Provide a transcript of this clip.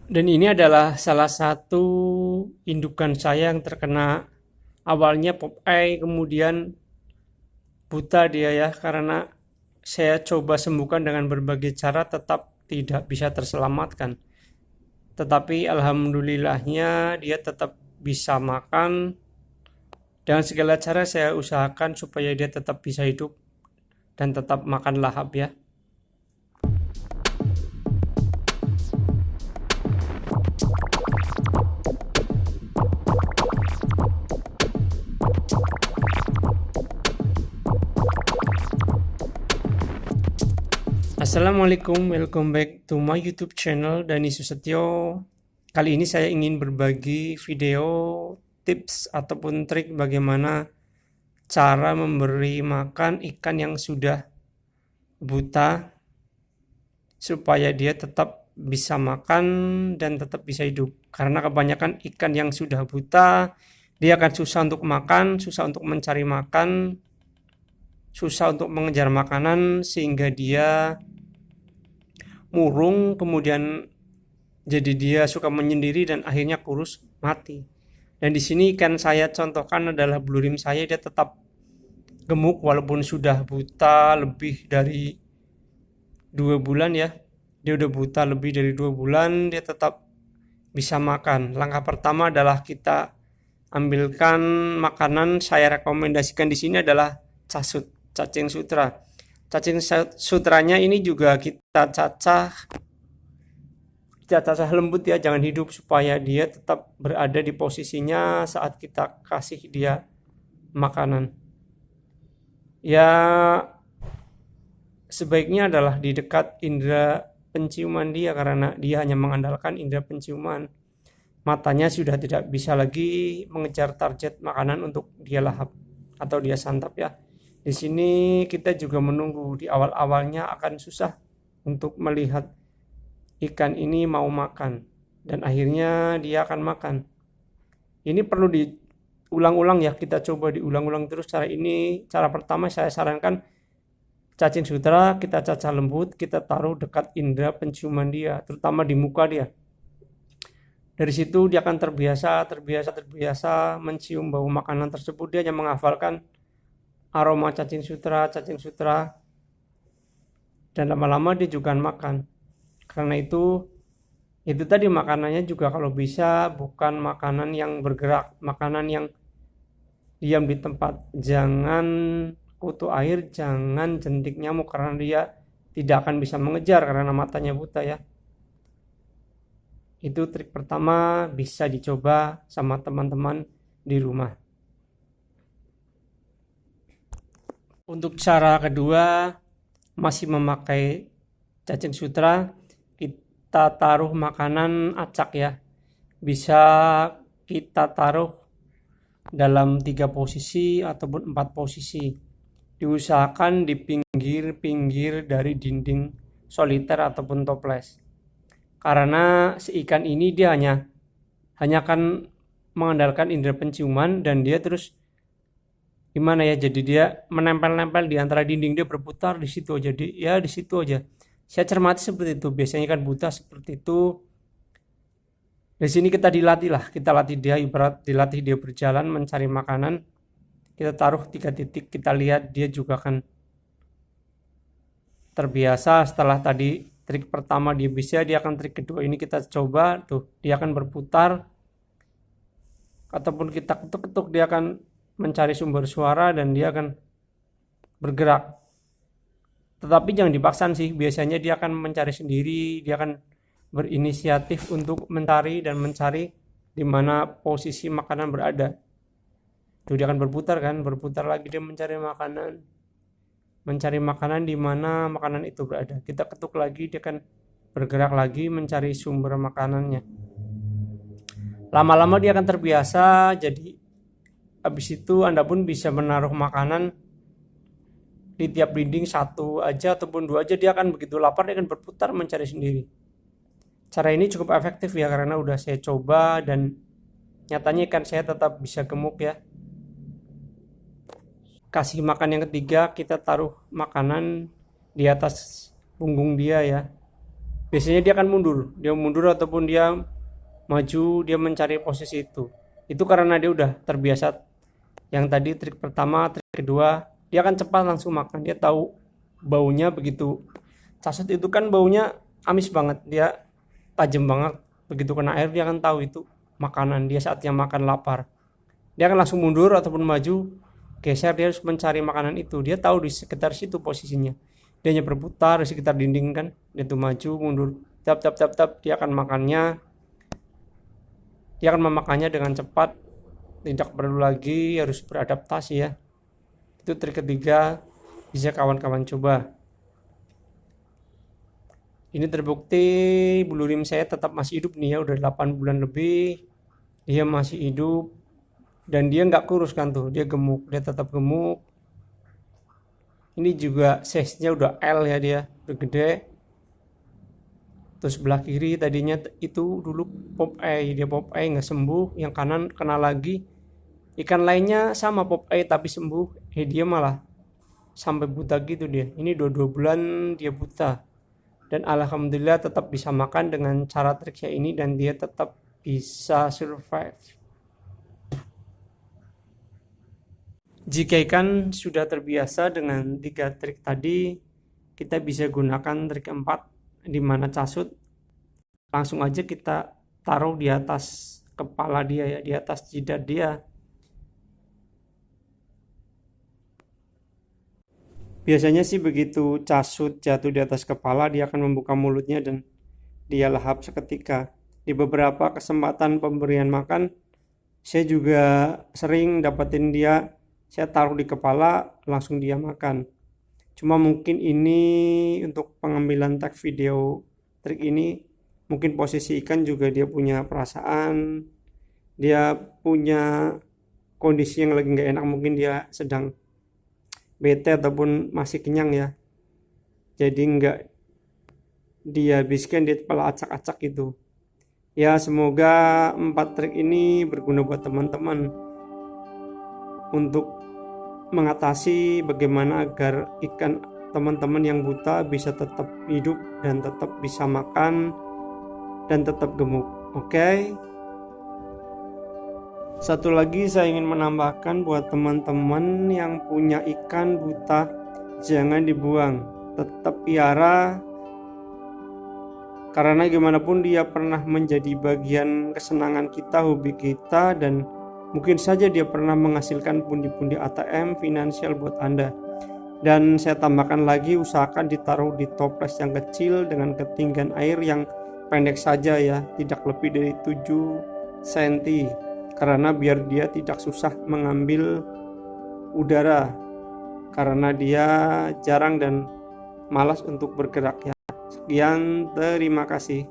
Dan ini adalah salah satu indukan saya yang terkena awalnya Popeye, kemudian buta dia ya, karena saya coba sembuhkan dengan berbagai cara tetap tidak bisa terselamatkan. Tetapi alhamdulillahnya dia tetap bisa makan. Dengan segala cara saya usahakan supaya dia tetap bisa hidup dan tetap makan lahap ya. Assalamualaikum, welcome back to my YouTube channel Dani Susetyo. Kali ini saya ingin berbagi video tips ataupun trik bagaimana cara memberi makan ikan yang sudah buta supaya dia tetap bisa makan dan tetap bisa hidup. Karena kebanyakan ikan yang sudah buta, dia akan susah untuk makan, susah untuk mencari makan, susah untuk mengejar makanan sehingga dia murung, kemudian jadi dia suka menyendiri dan akhirnya kurus mati. Dan di sini ikan saya contohkan adalah blue rim saya, dia tetap gemuk walaupun sudah buta lebih dari 2 bulan ya. Dia udah buta lebih dari 2 bulan, dia tetap bisa makan. Langkah pertama adalah kita ambilkan makanan. Saya rekomendasikan di sini adalah casut, cacing sutra. Cacing sutranya ini juga kita cacah lembut ya, jangan hidup supaya dia tetap berada di posisinya saat kita kasih dia makanan. Ya, sebaiknya adalah di dekat indera penciuman dia karena dia hanya mengandalkan indera penciuman. Matanya sudah tidak bisa lagi mengejar target makanan untuk dia lahap atau dia santap ya. Di sini kita juga menunggu, di awal-awalnya akan susah untuk melihat ikan ini mau makan dan akhirnya dia akan makan. Ini perlu diulang-ulang ya, kita coba diulang-ulang terus cara ini. Cara pertama saya sarankan cacing sutra kita cacah lembut, kita taruh dekat indera penciuman dia, terutama di muka dia. Dari situ dia akan terbiasa mencium bau makanan tersebut. Dia hanya menghafalkan aroma cacing sutra, dan lama-lama dia juga akan makan. Karena itu tadi makanannya juga kalau bisa bukan makanan yang bergerak, makanan yang diam di tempat. Jangan kutu air, jangan jentik nyamuk karena dia tidak akan bisa mengejar karena matanya buta ya. Itu trik pertama, bisa dicoba sama teman-teman di rumah. Untuk cara kedua, masih memakai cacing sutra, kita taruh makanan acak ya. Bisa kita taruh dalam 3 posisi ataupun 4 posisi. Diusahakan di pinggir-pinggir dari dinding soliter ataupun toples. Karena si ikan ini dia hanya akan mengandalkan indera penciuman dan dia terus gimana ya, jadi dia menempel-nempel di antara dinding, dia berputar di situ aja, di situ aja. Saya cermati seperti itu, biasanya kan buta seperti itu. Di sini kita latih dia, ibarat dilatih dia berjalan mencari makanan. Kita taruh 3 titik, kita lihat dia juga akan terbiasa. Setelah tadi trik pertama dia bisa, dia akan trik kedua ini kita coba tuh, dia akan berputar ataupun kita ketuk-ketuk, dia akan mencari sumber suara dan dia akan bergerak. Tetapi jangan dipaksa sih, biasanya dia akan mencari sendiri, dia akan berinisiatif untuk mencari di mana posisi makanan berada. Tuh dia akan berputar lagi, dia mencari makanan di mana makanan itu berada. Kita ketuk lagi, dia akan bergerak lagi mencari sumber makanannya. Lama-lama dia akan terbiasa, jadi habis itu Anda pun bisa menaruh makanan di tiap dinding 1 aja ataupun 2 aja, dia akan begitu lapar dia akan berputar mencari sendiri. Cara ini cukup efektif ya karena udah saya coba dan nyatanya ikan saya tetap bisa gemuk ya. Kasih makan yang ketiga, kita taruh makanan di atas punggung dia ya. biasanya dia akan mundur ataupun dia maju, dia mencari posisi itu karena dia udah terbiasa. Yang tadi trik pertama, trik kedua, dia akan cepat langsung makan. Dia tahu baunya. Begitu casut itu kan baunya amis banget, dia tajam banget. Begitu kena air dia akan tahu itu makanan, dia saatnya makan, lapar. Dia akan langsung mundur ataupun maju, geser, dia harus mencari makanan itu. Dia tahu di sekitar situ posisinya. Dia hanya berputar di sekitar dinding kan, dia tuh maju mundur, tap tap tap tap, dia akan memakannya dengan cepat, tidak perlu lagi harus beradaptasi ya. Itu trik ketiga, bisa kawan-kawan coba. Ini terbukti bulu rim saya tetap masih hidup nih ya, udah 8 bulan lebih dia masih hidup. Dan dia nggak kurus kan tuh, dia gemuk, dia tetap gemuk. Ini juga size-nya udah L ya, dia udah gede. Terus sebelah kiri tadinya itu dulu Popeye, dia Popeye nggak sembuh, yang kanan kena lagi. Ikan lainnya sama Popeye tapi sembuh, dia malah sampai buta gitu dia. Ini 2 bulan dia buta. Dan alhamdulillah tetap bisa makan dengan cara triknya ini, dan dia tetap bisa survive. Jika ikan sudah terbiasa dengan 3 trik tadi, kita bisa gunakan trik keempat, di mana casut langsung aja kita taruh di atas kepala dia ya, di atas jidat dia. Biasanya sih begitu casut jatuh di atas kepala, dia akan membuka mulutnya dan dia lahap seketika. Di beberapa kesempatan pemberian makan, saya juga sering dapetin dia, saya taruh di kepala, langsung dia makan. Cuma mungkin ini untuk pengambilan tag video trik ini, mungkin posisi ikan juga dia punya perasaan, dia punya kondisi yang lagi nggak enak, mungkin dia sedang bete ataupun masih kenyang ya, jadi nggak dihabiskan, dia kepala acak-acak gitu ya. Semoga 4 trik ini berguna buat teman-teman untuk mengatasi bagaimana agar ikan teman-teman yang buta bisa tetap hidup dan tetap bisa makan dan tetap gemuk. Oke. Satu lagi saya ingin menambahkan buat teman-teman yang punya ikan buta, jangan dibuang, tetap piara, karena gimana pun dia pernah menjadi bagian kesenangan kita, hobi kita, dan mungkin saja dia pernah menghasilkan pundi-pundi ATM finansial buat Anda. Dan saya tambahkan lagi, usahakan ditaruh di toples yang kecil dengan ketinggian air yang pendek saja ya, tidak lebih dari 7 cm, karena biar dia tidak susah mengambil udara, karena dia jarang dan malas untuk bergerak ya. Sekian, terima kasih.